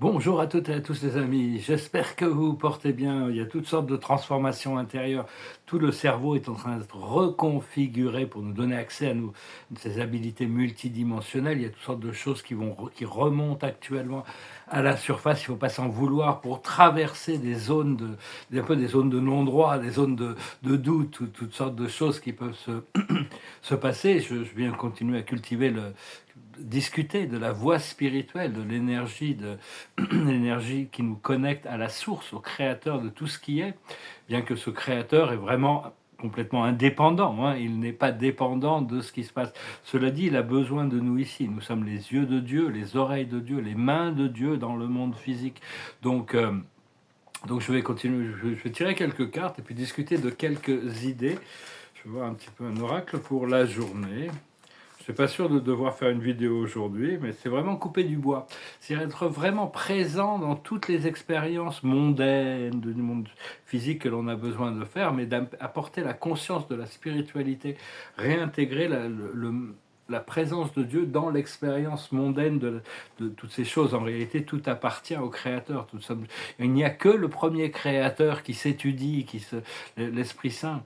Bonjour à toutes et à tous les amis, j'espère que vous vous portez bien. Il y a toutes sortes de transformations intérieures. Tout le cerveau est en train d'être reconfiguré pour nous donner accès à ces habilités multidimensionnelles. Il y a toutes sortes de choses qui remontent actuellement à la surface. Il ne faut pas s'en vouloir pour traverser un peu des zones de non-droit, des zones de doute, toutes sortes de choses qui peuvent se passer. Je viens continuer à discuter de la voie spirituelle, de l'énergie, l'énergie qui nous connecte à la source, au créateur de tout ce qui est, bien que ce créateur est vraiment complètement indépendant, hein, il n'est pas dépendant de ce qui se passe. Cela dit, il a besoin de nous ici. Nous sommes les yeux de Dieu, les oreilles de Dieu, les mains de Dieu dans le monde physique. Donc, euh, donc je vais continuer, je vais tirer quelques cartes et puis discuter de quelques idées. Je vais voir un petit peu un oracle pour la journée. Je suis pas sûr de devoir faire une vidéo aujourd'hui, mais c'est vraiment couper du bois. C'est être vraiment présent dans toutes les expériences mondaines du monde physique que l'on a besoin de faire, mais d'apporter la conscience de la spiritualité, réintégrer la présence de Dieu dans l'expérience mondaine de toutes ces choses. En réalité, tout appartient au Créateur. Il n'y a que le premier Créateur qui s'étudie, l'Esprit Saint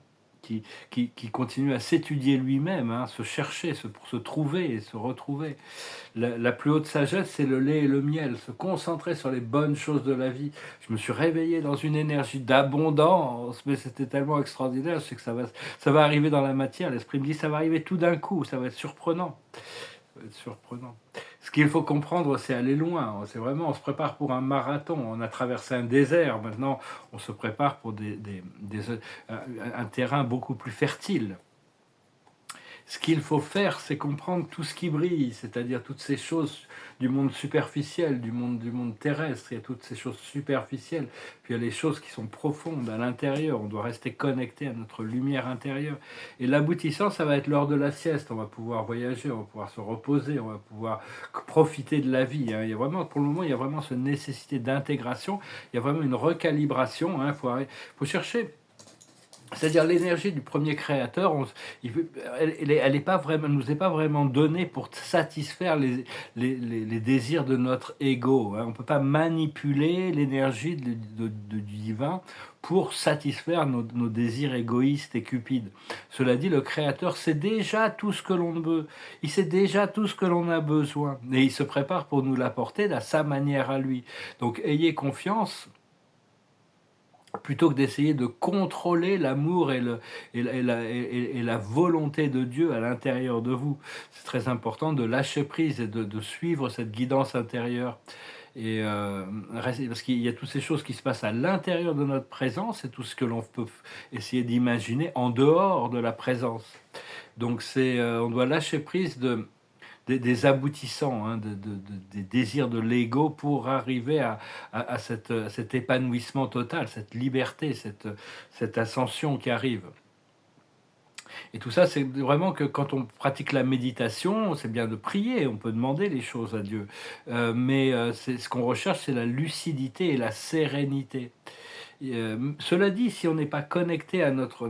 qui continue à s'étudier lui-même, hein, se chercher, pour se trouver et se retrouver. La plus haute sagesse, c'est le lait et le miel, se concentrer sur les bonnes choses de la vie. Je me suis réveillé dans une énergie d'abondance, mais c'était tellement extraordinaire, je sais que ça va arriver dans la matière. L'esprit me dit, ça va arriver tout d'un coup, ça va être surprenant. Ça va être surprenant. Ce qu'il faut comprendre, c'est aller loin. C'est vraiment, on se prépare pour un marathon. On a traversé un désert. Maintenant, on se prépare pour un terrain beaucoup plus fertile. Ce qu'il faut faire, c'est comprendre tout ce qui brille, c'est-à-dire toutes ces choses du monde superficiel, du monde terrestre. Il y a toutes ces choses superficielles, puis il y a les choses qui sont profondes à l'intérieur. On doit rester connecté à notre lumière intérieure. Et l'aboutissant, ça va être l'heure de la sieste. On va pouvoir voyager, on va pouvoir se reposer, on va pouvoir profiter de la vie. Hein. Il y a vraiment, pour le moment, il y a vraiment cette nécessité d'intégration. Il y a vraiment une recalibration. Hein. Faut chercher. C'est-à-dire l'énergie du premier créateur, elle est pas vraiment, nous est pas vraiment donnée pour satisfaire les désirs de notre ego. Hein. On ne peut pas manipuler l'énergie du divin pour satisfaire nos désirs égoïstes et cupides. Cela dit, le créateur sait déjà tout ce que l'on veut. Il sait déjà tout ce que l'on a besoin. Et il se prépare pour nous l'apporter à sa manière à lui. Donc ayez confiance plutôt que d'essayer de contrôler l'amour et la volonté de Dieu à l'intérieur de vous. C'est très important de lâcher prise et de suivre cette guidance intérieure. Parce qu'il y a toutes ces choses qui se passent à l'intérieur de notre présence et tout ce que l'on peut essayer d'imaginer en dehors de la présence. Donc on doit lâcher prise des aboutissants, hein, des désirs de l'ego pour arriver à cet épanouissement total, cette liberté, cette ascension qui arrive. Et tout ça, c'est vraiment que quand on pratique la méditation, c'est bien de prier, on peut demander les choses à Dieu, ce qu'on recherche, c'est la lucidité et la sérénité. Cela dit, si on n'est pas connecté à notre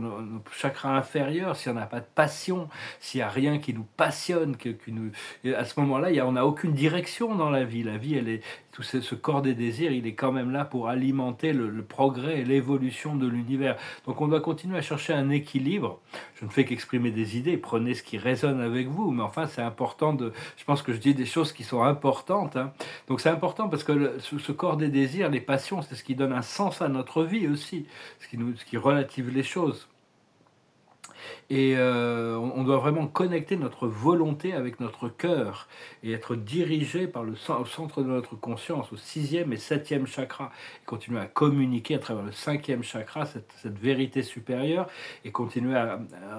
chakra inférieur, si on n'a pas de passion, s'il n'y a rien qui nous passionne, à ce moment-là, on n'a aucune direction dans la vie. La vie, tout ce corps des désirs, il est quand même là pour alimenter le progrès et l'évolution de l'univers. Donc on doit continuer à chercher un équilibre. Je ne fais qu'exprimer des idées, prenez ce qui résonne avec vous, mais enfin c'est important je pense que je dis des choses qui sont importantes, hein. Donc c'est important parce que ce corps des désirs, les passions, c'est ce qui donne un sens à notre vie aussi, ce qui relative les choses. Et on doit vraiment connecter notre volonté avec notre cœur et être dirigé par au centre de notre conscience, au sixième et septième chakra, et continuer à communiquer à travers le cinquième chakra, cette vérité supérieure, et continuer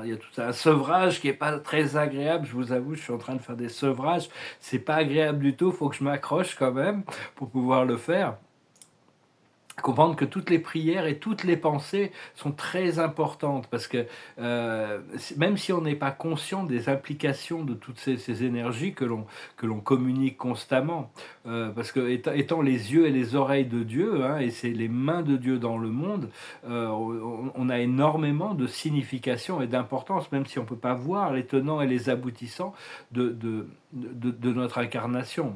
il y a tout un sevrage qui n'est pas très agréable, je vous avoue, je suis en train de faire des sevrages, c'est pas agréable du tout, il faut que je m'accroche quand même pour pouvoir le faire. Comprendre que toutes les prières et toutes les pensées sont très importantes parce que même si on n'est pas conscient des implications de toutes ces énergies que l'on communique constamment, parce que étant les yeux et les oreilles de Dieu, hein, et c'est les mains de Dieu dans le monde, on a énormément de signification et d'importance, même si on ne peut pas voir les tenants et les aboutissants de notre incarnation.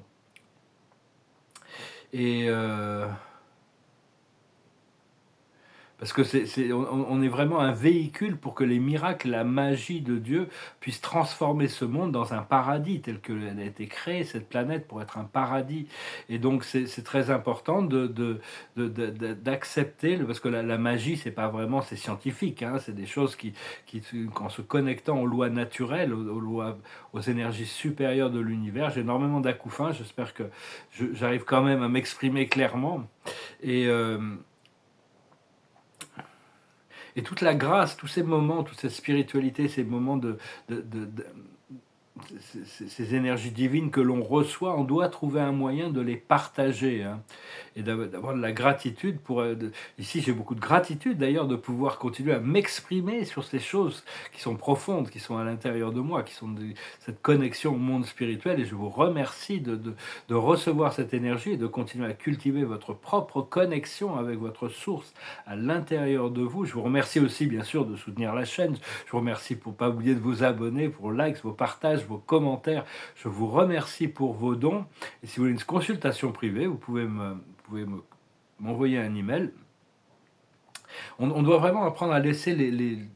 Et parce que on est vraiment un véhicule pour que les miracles, la magie de Dieu puissent transformer ce monde dans un paradis tel qu'elle a été créée, cette planète, pour être un paradis. Et donc c'est très important d'accepter, parce que la magie, c'est pas vraiment, c'est scientifique, hein, c'est des choses qu'en se connectant aux lois naturelles, aux lois, aux énergies supérieures de l'univers. J'ai énormément d'acouphins, j'espère que j'arrive quand même à m'exprimer clairement. Et... et toute la grâce, tous ces moments, toute cette spiritualité, ces moments de ces énergies divines que l'on reçoit, on doit trouver un moyen de les partager, hein, et d'avoir de la gratitude pour... ici, j'ai beaucoup de gratitude d'ailleurs de pouvoir continuer à m'exprimer sur ces choses qui sont profondes, qui sont à l'intérieur de moi, qui sont cette connexion au monde spirituel, et je vous remercie de recevoir cette énergie et de continuer à cultiver votre propre connexion avec votre source à l'intérieur de vous. Je vous remercie aussi, bien sûr, de soutenir la chaîne. Je vous remercie pour ne pas oublier de vous abonner, pour likes, vos partages, vos commentaires. Je vous remercie pour vos dons. Et si vous voulez une consultation privée, vous pouvez m'envoyer un email. On doit vraiment apprendre à laisser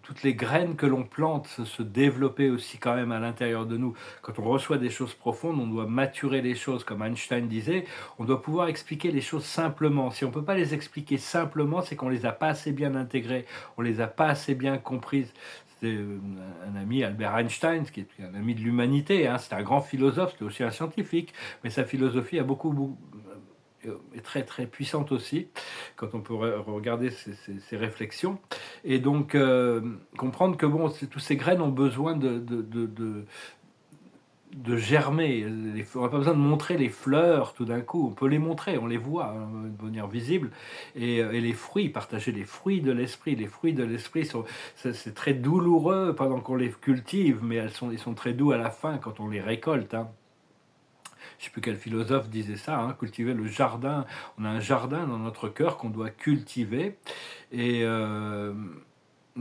toutes les graines que l'on plante se développer aussi quand même à l'intérieur de nous. Quand on reçoit des choses profondes, on doit maturer les choses, comme Einstein disait. On doit pouvoir expliquer les choses simplement. Si on ne peut pas les expliquer simplement, c'est qu'on ne les a pas assez bien intégrées, on ne les a pas assez bien comprises. C'était un ami, Albert Einstein, qui est un ami de l'humanité, hein. C'était un grand philosophe, c'était aussi un scientifique, mais sa philosophie a beaucoup est très très puissante aussi, quand on peut regarder ses réflexions. Et donc comprendre que bon, tous ces graines ont besoin de germer. On n'a pas besoin de montrer les fleurs tout d'un coup, on peut les montrer, on les voit, hein, de manière visible. Et les fruits, partager les fruits de l'esprit. Les fruits de l'esprit, c'est très douloureux pendant qu'on les cultive, mais ils sont très doux à la fin quand on les récolte, hein. Je ne sais plus quel philosophe disait ça, hein, cultiver le jardin. On a un jardin dans notre cœur qu'on doit cultiver. Et, euh,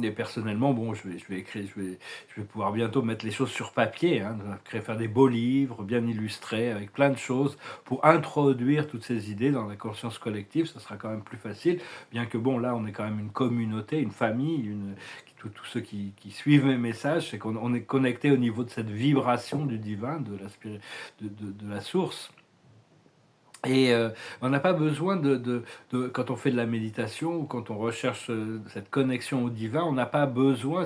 et personnellement, bon, je vais écrire, je vais pouvoir bientôt mettre les choses sur papier, hein, faire des beaux livres bien illustrés avec plein de choses pour introduire toutes ces idées dans la conscience collective. Ça sera quand même plus facile, bien que bon, là, on est quand même une communauté, une famille, tous ceux qui suivent mes messages, c'est qu'on est connecté au niveau de cette vibration du divin, de la source. Et on n'a pas besoin quand on fait de la méditation ou quand on recherche cette connexion au divin, on n'a pas besoin,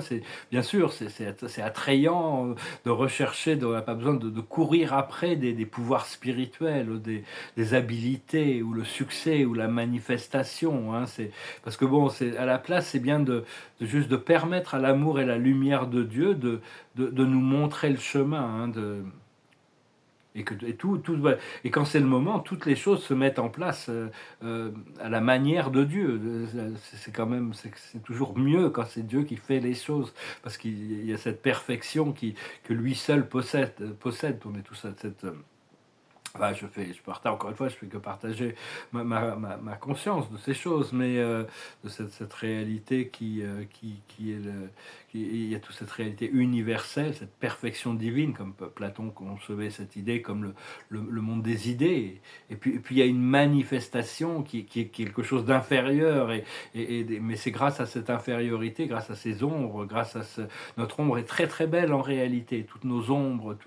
bien sûr, c'est attrayant de rechercher, on n'a pas besoin de courir après des pouvoirs spirituels, ou des habilités, ou le succès, ou la manifestation, hein. Parce que bon, à la place, c'est bien juste de permettre à l'amour et la lumière de Dieu de nous montrer le chemin, hein, voilà. Et quand c'est le moment, toutes les choses se mettent en place à la manière de Dieu. C'est quand même, c'est toujours mieux quand c'est Dieu qui fait les choses, parce qu'il y a cette perfection que lui seul possède. On est tous à cette... Enfin, je partage encore une fois, je fais que partager ma conscience de ces choses, mais de cette réalité qui est il y a toute cette réalité universelle, cette perfection divine, comme Platon concevait cette idée comme le monde des idées. Et puis il y a une manifestation qui est quelque chose d'inférieur, mais c'est grâce à cette infériorité, grâce à ces ombres, notre ombre est très très belle en réalité. Toutes nos ombres,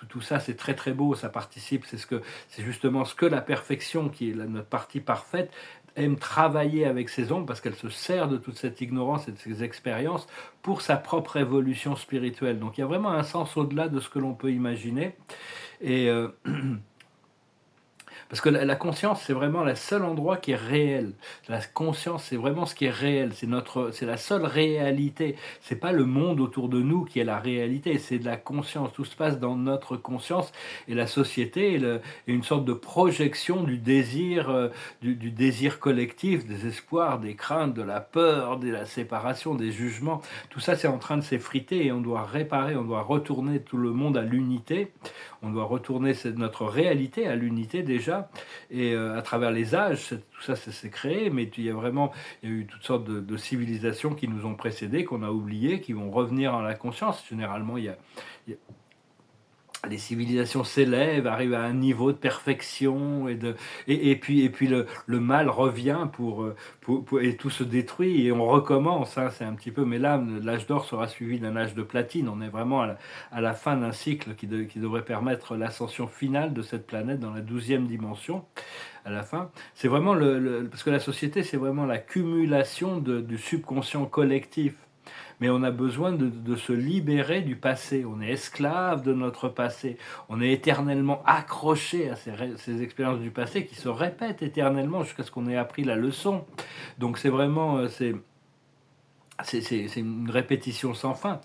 tout ça, c'est très très beau, ça participe. C'est justement ce que la perfection, qui est notre partie parfaite, aime travailler avec ses ombres, parce qu'elle se sert de toute cette ignorance et de ces expériences pour sa propre évolution spirituelle. Donc il y a vraiment un sens au-delà de ce que l'on peut imaginer. Et parce que la conscience, c'est vraiment le seul endroit qui est réel. La conscience, c'est vraiment ce qui est réel. C'est la seule réalité. C'est pas le monde autour de nous qui est la réalité. C'est de la conscience. Tout se passe dans notre conscience. Et la société est une sorte de projection du désir, du désir collectif, des espoirs, des craintes, de la peur, de la séparation, des jugements. Tout ça, c'est en train de s'effriter, et on doit réparer, on doit retourner tout le monde à l'unité. On doit retourner notre réalité à l'unité déjà, et à travers les âges, tout ça s'est créé, mais il y a eu toutes sortes de civilisations qui nous ont précédés, qu'on a oubliées, qui vont revenir à la conscience. Généralement, il y a les civilisations s'élèvent, arrivent à un niveau de perfection et puis le mal revient et tout se détruit et on recommence, hein, c'est un petit peu mais là, l'âge d'or sera suivi d'un âge de platine. On est vraiment à la fin d'un cycle qui devrait permettre l'ascension finale de cette planète dans la 12e dimension, à la fin. C'est vraiment parce que la société, c'est vraiment l'accumulation du subconscient collectif. Mais on a besoin de se libérer du passé. On est esclave de notre passé. On est éternellement accroché à ces expériences du passé qui se répètent éternellement jusqu'à ce qu'on ait appris la leçon. Donc c'est vraiment c'est une répétition sans fin.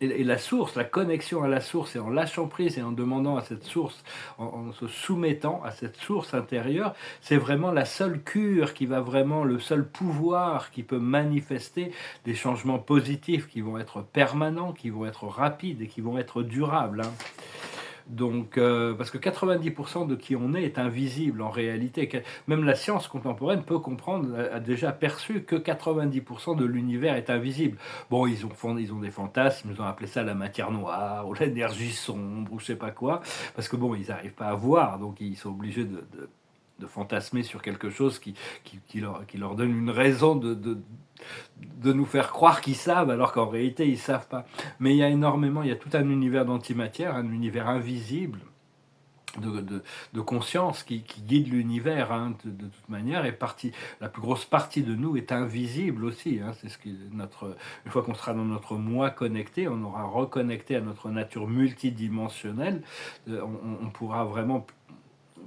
Et la source, la connexion à la source, et en lâchant prise et en demandant à cette source, en se soumettant à cette source intérieure, c'est vraiment la seule cure qui va vraiment, le seul pouvoir qui peut manifester des changements positifs qui vont être permanents, qui vont être rapides et qui vont être durables, hein. Donc, parce que 90% de qui on est invisible en réalité. Même la science contemporaine peut comprendre, a déjà perçu que 90% de l'univers est invisible. Bon, ils ont des fantasmes, ils ont appelé ça la matière noire, ou l'énergie sombre, ou je sais pas quoi, parce que bon, ils n'arrivent pas à voir, donc ils sont obligés de fantasmer sur quelque chose qui leur donne une raison de nous faire croire qu'ils savent, alors qu'en réalité, ils ne savent pas. Mais il y a tout un univers d'antimatière, un univers invisible, de conscience qui guide l'univers, hein, de toute manière, et la plus grosse partie de nous est invisible aussi, hein. C'est une fois qu'on sera dans notre moi connecté, on aura reconnecté à notre nature multidimensionnelle, on pourra vraiment,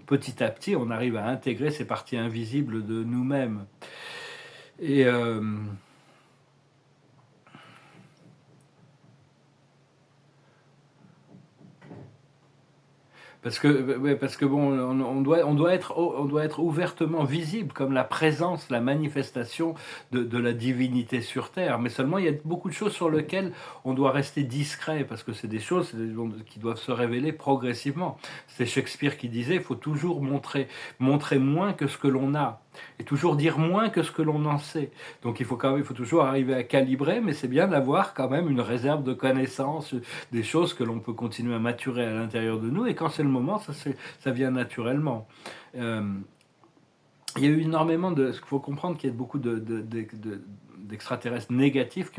petit à petit, on arrive à intégrer ces parties invisibles de nous-mêmes. Et parce que bon, on doit être ouvertement visible comme la présence, la manifestation de la divinité sur Terre. Mais seulement, il y a beaucoup de choses sur lesquelles on doit rester discret, parce que c'est des choses qui doivent se révéler progressivement. C'est Shakespeare qui disait, il faut toujours montrer moins que ce que l'on a, et toujours dire moins que ce que l'on en sait. Donc il faut toujours arriver à calibrer, mais c'est bien d'avoir quand même une réserve de connaissances, des choses que l'on peut continuer à maturer à l'intérieur de nous, et quand c'est le moment, ça vient naturellement. Euh, il y a eu énormément ce qu'il faut comprendre, qu'il y a beaucoup d'extraterrestres négatifs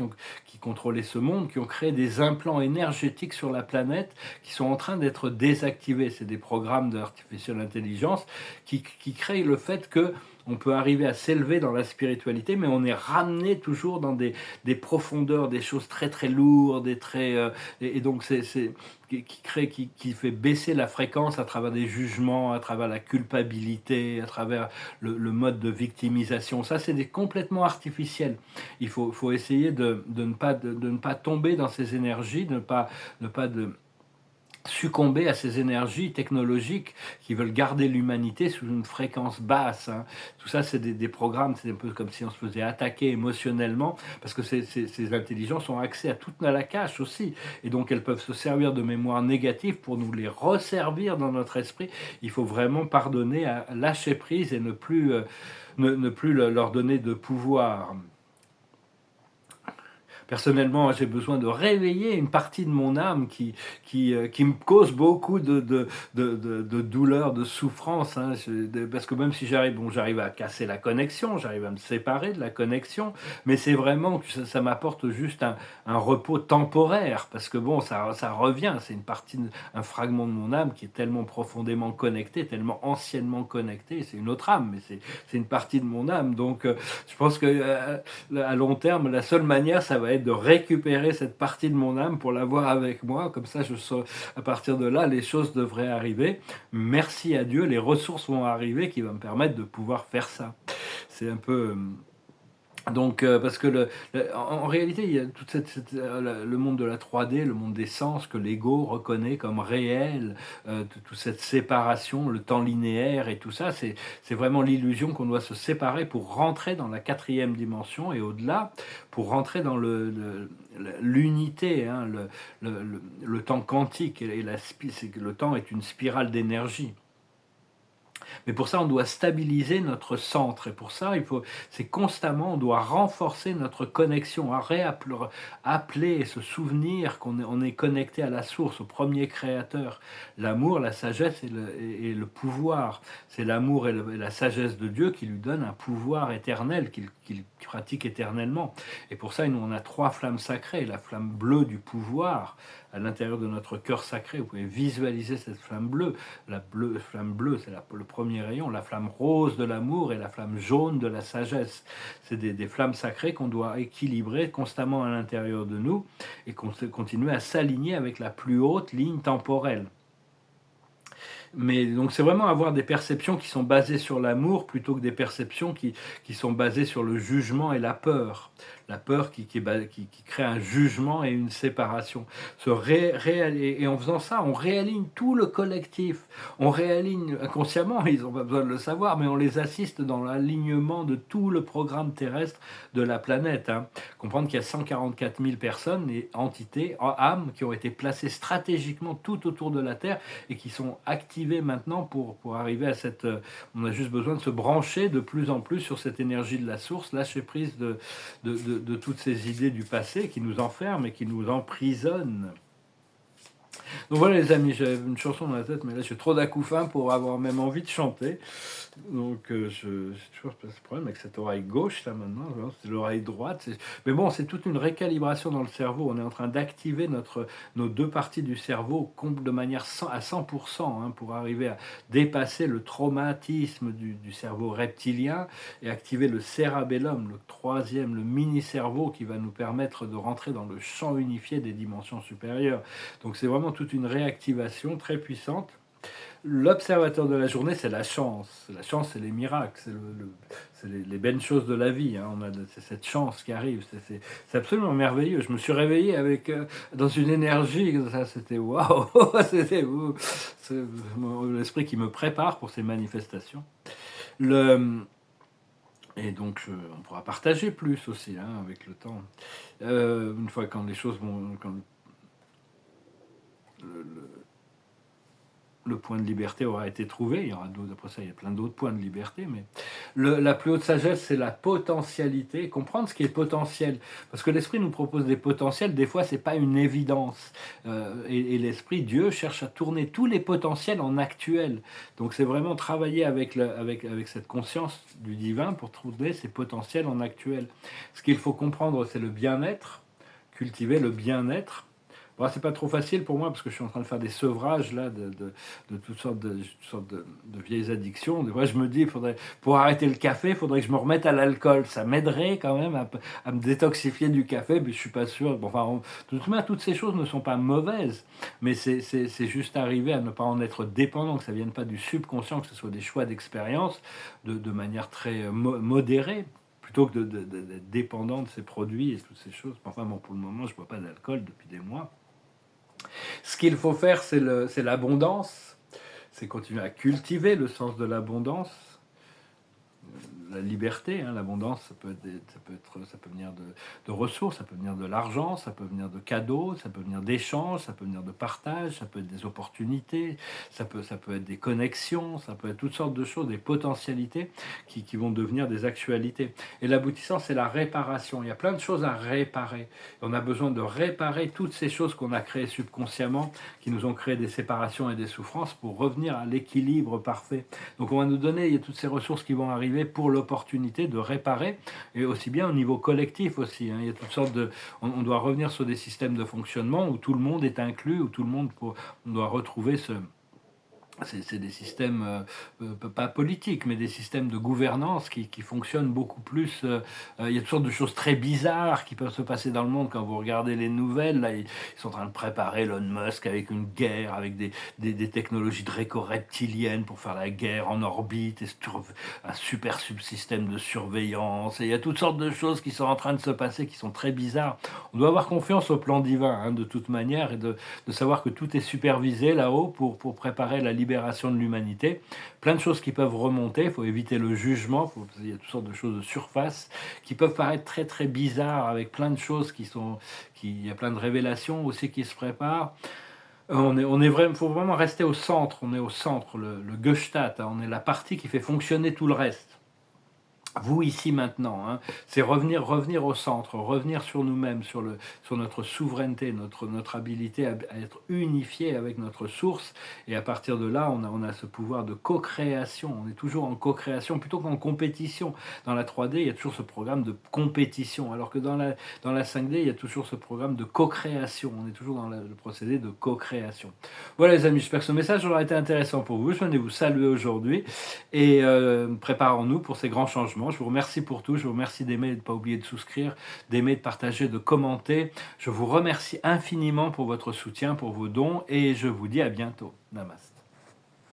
qui contrôlaient ce monde, qui ont créé des implants énergétiques sur la planète, qui sont en train d'être désactivés. C'est des programmes d'artificial intelligence qui créent le fait que on peut arriver à s'élever dans la spiritualité, mais on est ramené toujours dans des profondeurs, des choses très très lourdes, et donc qui fait baisser la fréquence à travers des jugements, à travers la culpabilité, à travers le mode de victimisation. Ça, c'est complètement artificiel. Il faut essayer de ne pas tomber dans ces énergies, de ne pas succomber à ces énergies technologiques qui veulent garder l'humanité sous une fréquence basse, hein. Tout ça, c'est des programmes, c'est un peu comme si on se faisait attaquer émotionnellement, parce que ces intelligences ont accès à toute la cache aussi, et donc elles peuvent se servir de mémoires négatives pour nous les resservir dans notre esprit. Il faut vraiment pardonner, lâcher prise et ne plus leur donner de pouvoir. Personnellement, j'ai besoin de réveiller une partie de mon âme qui me cause beaucoup de douleur, de souffrance, hein. Parce que même si j'arrive à casser la connexion, j'arrive à me séparer de la connexion, mais c'est vraiment que ça m'apporte juste un repos temporaire, parce que bon, ça revient, c'est un fragment de mon âme qui est tellement profondément connecté, tellement anciennement connecté, c'est une autre âme, mais c'est une partie de mon âme, donc je pense que à long terme, la seule manière, ça va être de récupérer cette partie de mon âme pour l'avoir avec moi. Comme ça, à partir de là, les choses devraient arriver. Merci à Dieu, les ressources vont arriver qui vont me permettre de pouvoir faire ça. C'est un peu. Donc, parce que en réalité, il y a le monde de la 3D, le monde des sens que l'ego reconnaît comme réel, toute cette séparation, le temps linéaire et tout ça, c'est vraiment l'illusion qu'on doit se séparer pour rentrer dans la 4e dimension et au-delà, pour rentrer dans l'unité, hein, le temps quantique. C'est que le temps est une spirale d'énergie. Mais pour ça, on doit stabiliser notre centre et pour ça, c'est constamment, on doit renforcer notre connexion, à appeler et se souvenir on est connecté à la source, au premier créateur. L'amour, la sagesse et le pouvoir. C'est l'amour et la sagesse de Dieu qui lui donnent un pouvoir éternel, qu'il pratique éternellement. Et pour ça, nous, on a trois flammes sacrées. La flamme bleue du pouvoir à l'intérieur de notre cœur sacré. Vous pouvez visualiser cette flamme bleue. Flamme bleue, c'est le premier rayon, la flamme rose de l'amour et la flamme jaune de la sagesse. C'est des flammes sacrées qu'on doit équilibrer constamment à l'intérieur de nous et continuer à s'aligner avec la plus haute ligne temporelle. Mais donc c'est vraiment avoir des perceptions qui sont basées sur l'amour plutôt que des perceptions qui sont basées sur le jugement et la peur. La peur qui crée un jugement et une séparation. Et en faisant ça, on réaligne tout le collectif. On réaligne inconsciemment, ils n'ont pas besoin de le savoir, mais on les assiste dans l'alignement de tout le programme terrestre de la planète. Hein. Comprendre qu'il y a 144 000 personnes et entités, âmes, qui ont été placées stratégiquement tout autour de la Terre et qui sont activées maintenant pour arriver à cette... On a juste besoin de se brancher de plus en plus sur cette énergie de la source, lâcher prise de toutes ces idées du passé qui nous enferment et qui nous emprisonnent. Donc voilà les amis, j'avais une chanson dans la tête, mais là j'ai trop d'acouphins pour avoir même envie de chanter. Donc j'ai toujours ce problème avec cette oreille gauche là maintenant, c'est l'oreille droite. Mais bon, c'est toute une récalibration dans le cerveau. On est en train d'activer nos deux parties du cerveau de manière à 100% hein, pour arriver à dépasser le traumatisme du cerveau reptilien et activer le cérébellum, le troisième, le mini-cerveau qui va nous permettre de rentrer dans le champ unifié des dimensions supérieures. Donc c'est vraiment toute une réactivation très puissante. L'observateur de la journée, c'est la chance. La chance, c'est les miracles, c'est les belles choses de la vie. Hein. C'est cette chance qui arrive. C'est absolument merveilleux. Je me suis réveillé dans une énergie. Ça, c'était waouh. C'était l'esprit qui me prépare pour ces manifestations. Et donc, on pourra partager plus aussi hein, avec le temps. Une fois quand les choses vont... Quand le point de liberté aura été trouvé. Il y aura d'autres, après ça, il y a plein d'autres points de liberté, mais la plus haute sagesse, c'est la potentialité, comprendre ce qui est potentiel. Parce que l'esprit nous propose des potentiels, des fois, c'est pas une évidence. Et l'esprit, Dieu, cherche à tourner tous les potentiels en actuel. Donc, c'est vraiment travailler avec cette conscience du divin pour trouver ces potentiels en actuel. Ce qu'il faut comprendre, c'est le bien-être, cultiver le bien-être. Bon, c'est pas trop facile pour moi parce que je suis en train de faire des sevrages là de toutes sortes de vieilles addictions. Des fois, je me dis, pour arrêter le café, il faudrait que je me remette à l'alcool. Ça m'aiderait quand même à me détoxifier du café, mais je suis pas sûr. Bon, enfin, de toute manière, toutes ces choses ne sont pas mauvaises, mais c'est juste arriver à ne pas en être dépendant, que ça vienne pas du subconscient, que ce soit des choix d'expérience de manière très modérée plutôt que d'être dépendant de ces produits et toutes ces choses. Enfin bon, pour le moment, je ne bois pas d'alcool depuis des mois. Ce qu'il faut faire, c'est l'abondance, c'est continuer à cultiver le sens de l'abondance, la liberté, hein, l'abondance, ça peut venir de ressources, ça peut venir de l'argent, ça peut venir de cadeaux, ça peut venir d'échanges, ça peut venir de partage, ça peut être des opportunités, ça peut être des connexions, ça peut être toutes sortes de choses, des potentialités qui vont devenir des actualités. Et l'aboutissant, c'est la réparation. Il y a plein de choses à réparer. On a besoin de réparer toutes ces choses qu'on a créées subconsciemment, qui nous ont créé des séparations et des souffrances pour revenir à l'équilibre parfait. Donc on va nous donner, il y a toutes ces ressources qui vont arriver pour l'opportunité de réparer, et aussi bien au niveau collectif aussi. Hein. Il y a toutes sortes on doit revenir sur des systèmes de fonctionnement où tout le monde est inclus, où tout le monde, on doit retrouver c'est des systèmes, pas politiques, mais des systèmes de gouvernance qui fonctionnent beaucoup plus. Il y a toutes sortes de choses très bizarres qui peuvent se passer dans le monde quand vous regardez les nouvelles. Là, ils sont en train de préparer Elon Musk avec une guerre, avec des technologies dréco-reptiliennes pour faire la guerre en orbite, et un super subsystème de surveillance. Et il y a toutes sortes de choses qui sont en train de se passer, qui sont très bizarres. On doit avoir confiance au plan divin, hein, de toute manière, et de savoir que tout est supervisé là-haut pour préparer la libération de l'humanité. Plein de choses qui peuvent remonter, il faut éviter le jugement, il y a toutes sortes de choses de surface qui peuvent paraître très très bizarres, avec plein de choses il y a plein de révélations aussi qui se préparent. On est vraiment, faut vraiment rester au centre, on est au centre, le Gestalt, hein, on est la partie qui fait fonctionner tout le reste. Vous, ici, maintenant, hein, c'est revenir au centre, revenir sur nous-mêmes, sur notre souveraineté, notre habilité à être unifié avec notre source. Et à partir de là, on a ce pouvoir de co-création. On est toujours en co-création plutôt qu'en compétition. Dans la 3D, il y a toujours ce programme de compétition, alors que dans la 5D, il y a toujours ce programme de co-création. On est toujours dans le procédé de co-création. Voilà les amis, j'espère que ce message aura été intéressant pour vous. Je venais vous saluer aujourd'hui et préparons-nous pour ces grands changements. Je vous remercie pour tout, je vous remercie d'aimer, de ne pas oublier de souscrire, d'aimer, de partager, de commenter. Je vous remercie infiniment pour votre soutien, pour vos dons et je vous dis à bientôt. Namaste.